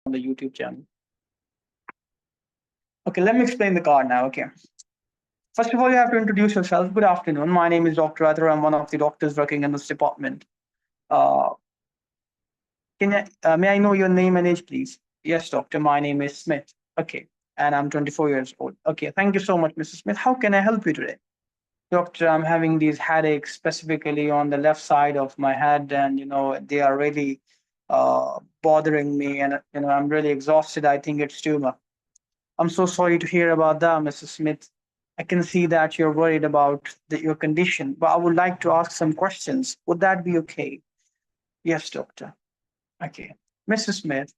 on the YouTube channel. Okay, let me explain the card now. Okay. First of all, you have to introduce yourself. Good afternoon. My name is Dr. Adar. I'm one of the doctors working in this department. Uh, may I know your name and age, please? Yes, doctor. My name is Smith. Okay. And I'm 24 years old. Okay. Thank you so much, Mrs. Smith. How can I help you today? Doctor, I'm having these headaches specifically on the left side of my head, and they are really bothering me, and I'm really exhausted. I think it's tumor. I'm so sorry to hear about that, Mrs. Smith. I can see that you're worried about your condition, but I would like to ask some questions. Would that be okay? Yes, doctor. Okay. Mrs. Smith,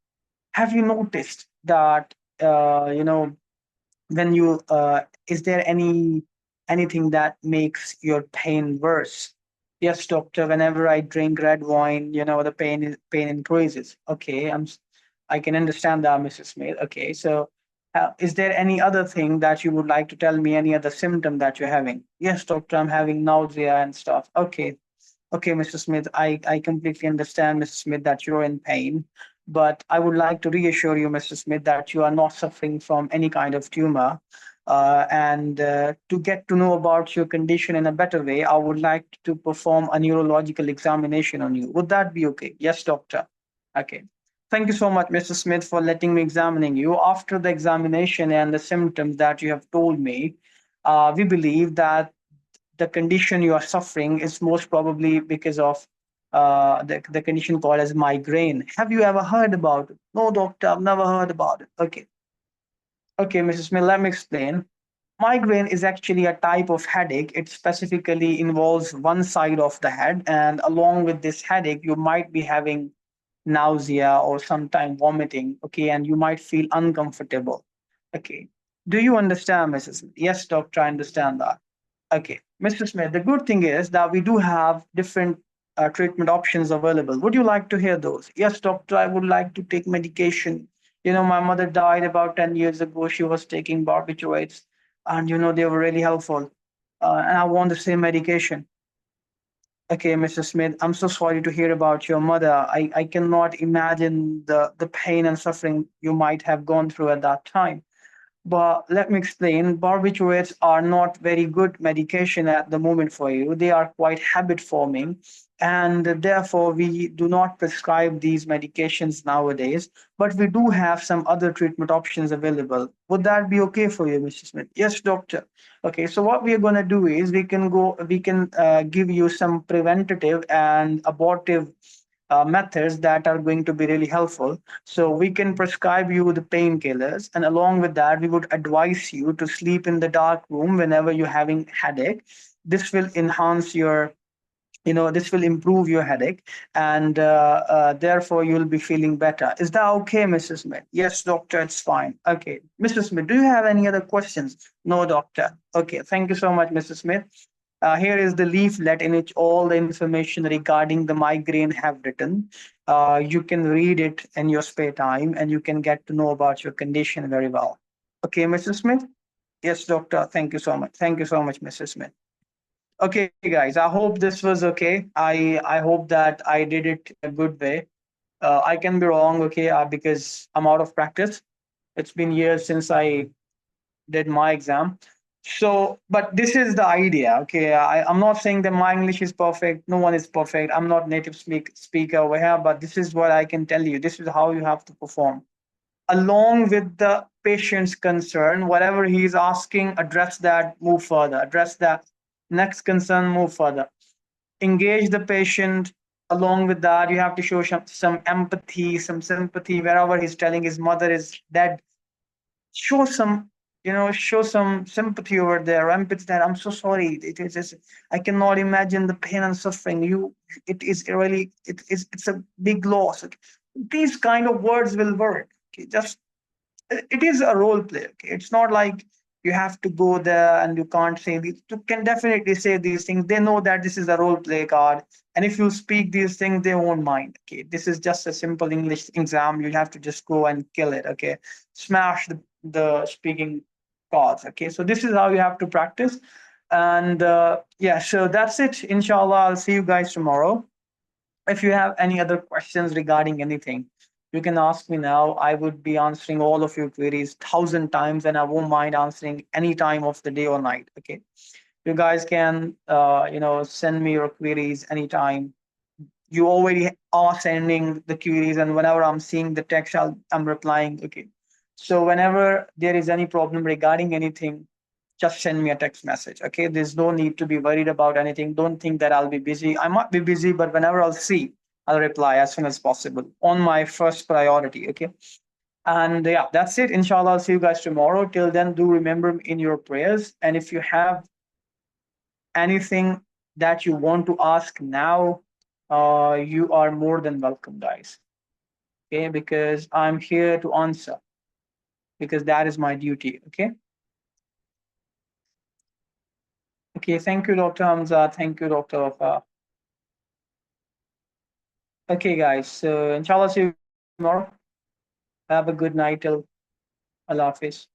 have you noticed that, when you, is there anything that makes your pain worse? Yes, doctor. Whenever I drink red wine, the pain increases. Okay, I can understand that, Mrs. Smith. Okay, so is there any other thing that you would like to tell me? Any other symptom that you're having? Yes, doctor. I'm having nausea and stuff. Okay, okay, Mr. Smith. I completely understand, Mr. Smith, that you're in pain. But I would like to reassure you, Mr. Smith, that you are not suffering from any kind of tumor. And to get to know about your condition in a better way, I would like to perform a neurological examination on you. Would that be okay? Yes, doctor. Okay. Thank you so much, Mr. Smith, for letting me examining you. After the examination and the symptoms that you have told me, we believe that the condition you are suffering is most probably because of the condition called as migraine. Have you ever heard about it? No, doctor, I've never heard about it. Okay. Okay, Mrs. Smith, let me explain. Migraine is actually a type of headache. It specifically involves one side of the head, and along with this headache, you might be having nausea or sometime vomiting. Okay, and you might feel uncomfortable. Okay, do you understand, Mrs. Smith? Yes, doctor, I understand that. Okay, Mr. Smith, the good thing is that we do have different treatment options available. Would you like to hear those? Yes, doctor, I would like to take medication. My mother died about 10 years ago. She was taking barbiturates, and they were really helpful. And I want the same medication. Okay, Mr. Smith, I'm so sorry to hear about your mother. I cannot imagine the pain and suffering you might have gone through at that time. But let me explain. Barbiturates are not very good medication at the moment for you. They are quite habit forming, and therefore we do not prescribe these medications nowadays. But we do have some other treatment options available. Would that be okay for you, Mr. Smith? Yes, doctor. Okay, so what we are going to do is we can give you some preventative and abortive methods that are going to be really helpful. So we can prescribe you the painkillers, and along with that, we would advise you to sleep in the dark room whenever you're having headache. This will enhance your, this will improve your headache, and therefore you'll be feeling better. Is that okay, Mrs. Smith? Yes, doctor, it's fine. Okay, Mrs. Smith, do you have any other questions? No, doctor. Okay, thank you so much, Mrs. Smith. Here is the leaflet in which all the information regarding the migraine have written. You can read it in your spare time, and you can get to know about your condition very well. Okay, Mrs. Smith? Yes, doctor. Thank you so much. Thank you so much, Mrs. Smith. Okay, guys, I hope this was okay. I hope that I did it in a good way. I can be wrong, okay, because I'm out of practice. It's been years since I did my exam. So, but this is the idea. Okay, I'm not saying that my English is perfect. No one is perfect. I'm not native speaker over here, but this is what I can tell you. This is how you have to perform. Along with the patient's concern, whatever he is asking, address that, move further. Address that next concern, move further. Engage the patient. Along with that, you have to show some empathy, some sympathy. Wherever he's telling his mother is dead, show some, show some sympathy over there, empathy, that I'm so sorry, it is just, I cannot imagine the pain and suffering you, it is really, it's a big loss. Okay. These kind of words will work. Okay, just, it is a role play. Okay, it's not like you have to go there and you can't say these. You can definitely say these things. They know that this is a role play card, and if you speak these things, they won't mind. Okay, this is just a simple English exam. You have to just go and kill it. Okay, smash the speaking cards. Okay, so this is how you have to practice. And yeah, so that's it. Inshallah, I'll see you guys tomorrow. If you have any other questions regarding anything, You can ask me now. I would be answering all of your queries 1,000 times, and I won't mind answering any time of the day or night. Okay. You guys can, send me your queries anytime. You already are sending the queries, and whenever I'm seeing the text, I'm replying. Okay. So whenever there is any problem regarding anything, just send me a text message. Okay. There's no need to be worried about anything. Don't think that I'll be busy. I might be busy, but whenever I'll see, I'll reply as soon as possible on my first priority. Okay. And yeah, that's it. Inshallah, I'll see you guys tomorrow. Till then, do remember me in your prayers. And if you have anything that you want to ask now, you are more than welcome, guys. Okay, because I'm here to answer, because that is my duty. Okay. Okay. Thank you, Dr. Hamza. Thank you, Dr. Wafa. Okay, guys. So inshallah, see you guys tomorrow. Have a good night till Allah Hafiz.